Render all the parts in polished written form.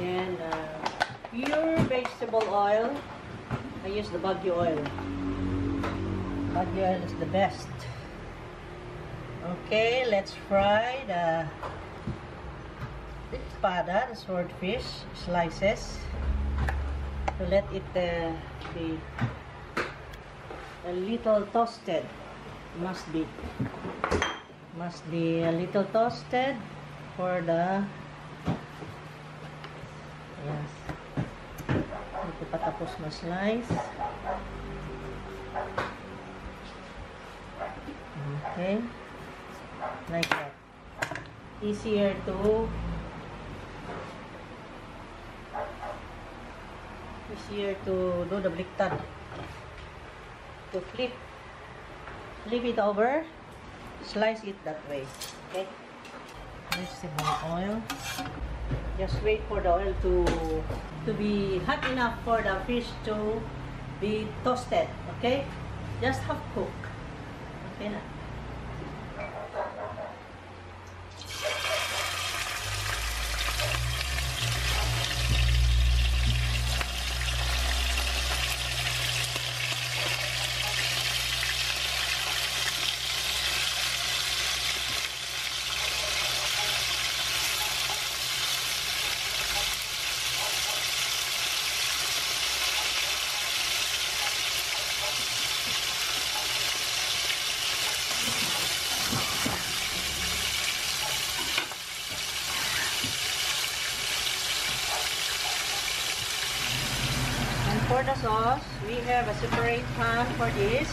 And pure vegetable oil. I use the Baguio oil. Baguio oil is the best. Okay, let's fry the espada, the swordfish slices. To let it be a little toasted. Must be a little toasted for the yes. Ito patapos na slice. Okay, like that. Easier to do the bliktad. To flip it over, slice it that way. Okay, vegetable oil. Just wait for the oil to be hot enough for the fish to be toasted. Okay, just half cook. Okay na. For the sauce, we have a separate pan for this,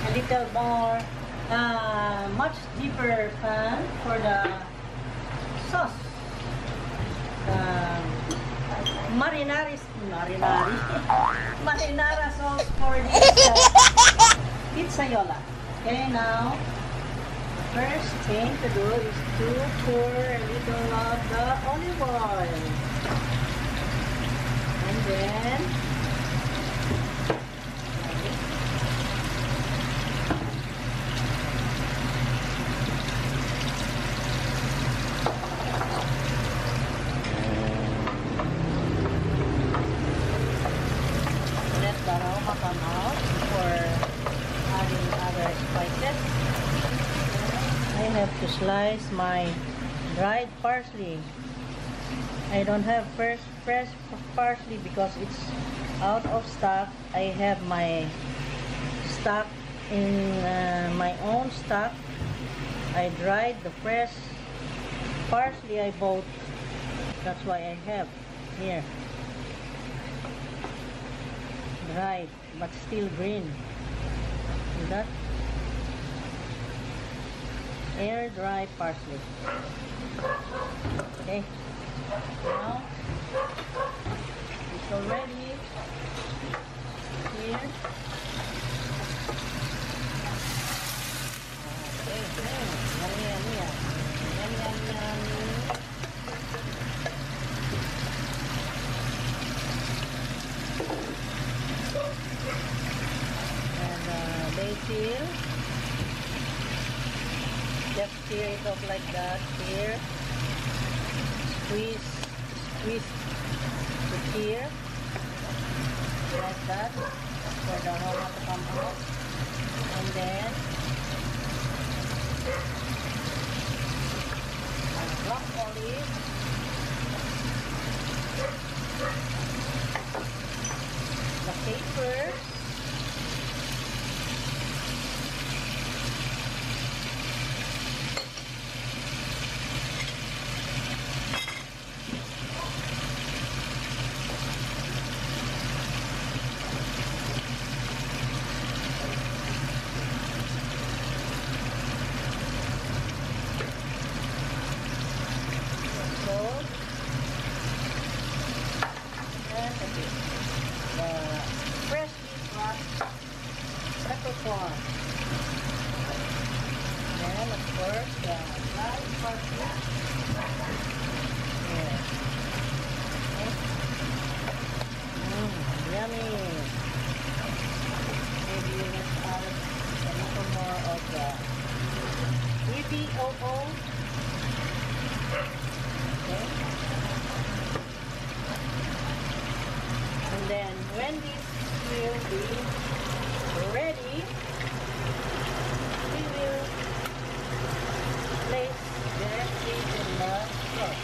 a little more, much deeper pan for the sauce. Marinara sauce for this pizzaiola. Okay, now, first thing to do is to pour a little of the olive oil. And then, to slice my dried parsley. I don't have fresh parsley because it's out of stock. I have my stock in my own stock. I dried the fresh parsley I bought. That's why I have here. Dried but still green. See that? Air dry parsley. Okay. Now it's already here. Okay. Yummy. And basil. Just stir it off like that. Here, squeeze to here, like that, for the aroma to come out. And then broccoli, the capers. Peppercorn. Then of course the dried parsley. Yeah. Okay. Yummy. Maybe you can add a little more of the EVOO. Okay. when this will be ready, we will place the fish in the sauce.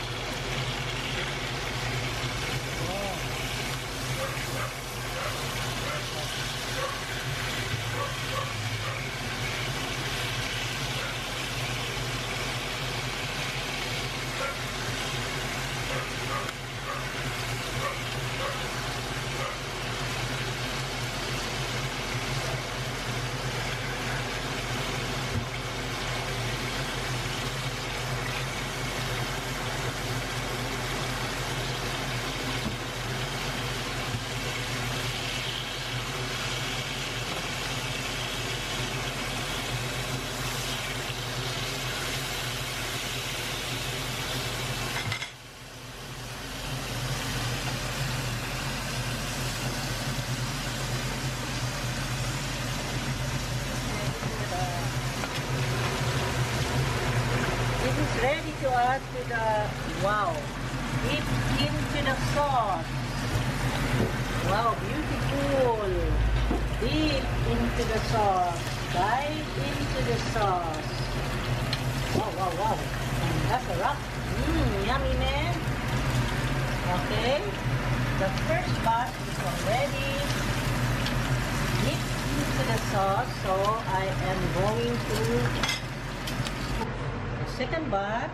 Ready to add to the, wow, dip into the sauce. Wow, beautiful. Dip into the sauce. Dive into the sauce. Wow, wow, wow. And that's a wrap. Yummy, man. Okay. The first batch is already dipped into the sauce. So I am going to second batch.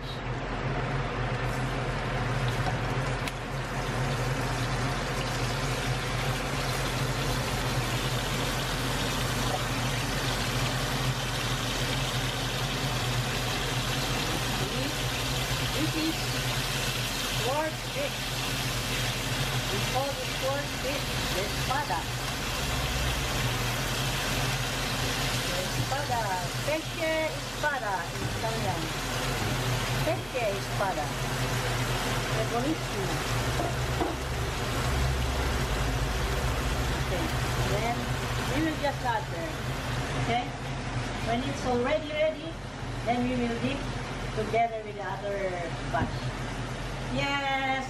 This is swordfish. We call it swordfish, the espada. Espada, pesce espada in Italian. Pesce espada. È buonissimo. Okay, then we will just add there. Okay, when it's already ready, then we will dip together with the other batch. Yes.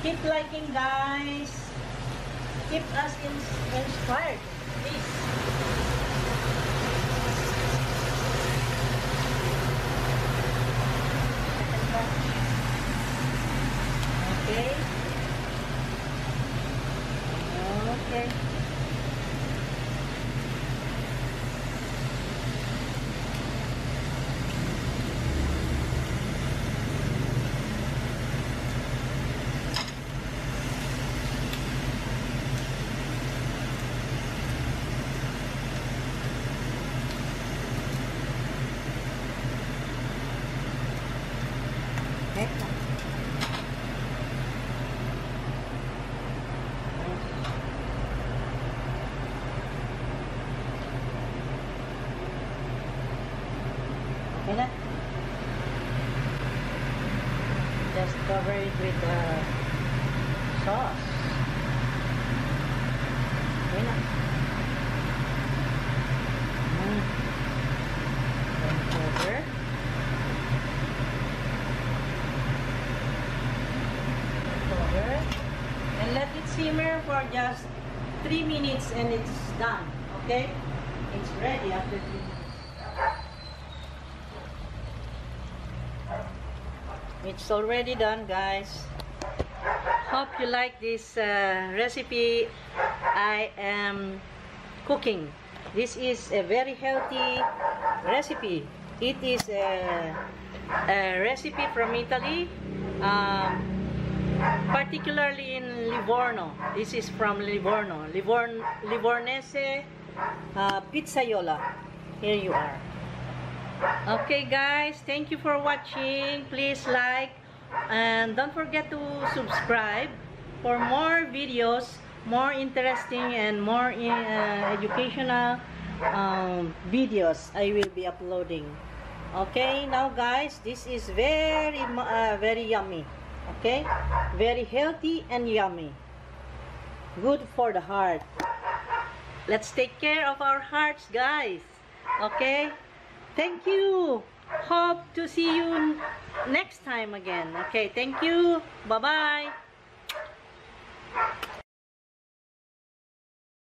Keep liking, guys. Keep us inspired, please. Okay. Okay. Okay na. Just cover it with the sauce. Okay na. Then cover. Cover. And let it simmer for just 3 minutes and it's done. Okay? It's ready after 3 minutes. It's already done, guys. Hope you like this recipe I am cooking. This is a very healthy recipe. It is a recipe from Italy, particularly in Livorno. This is from Livorno, Livornese Pizzaiola. Here you are. Okay, guys, thank you for watching. Please like and don't forget to subscribe for more videos, more interesting and more educational videos I will be uploading. Okay, now guys, this is very yummy. Okay, very healthy and yummy, good for the heart. Let's take care of our hearts, guys. Okay, thank you. Hope to see you next time again. Okay, thank you. Bye-bye.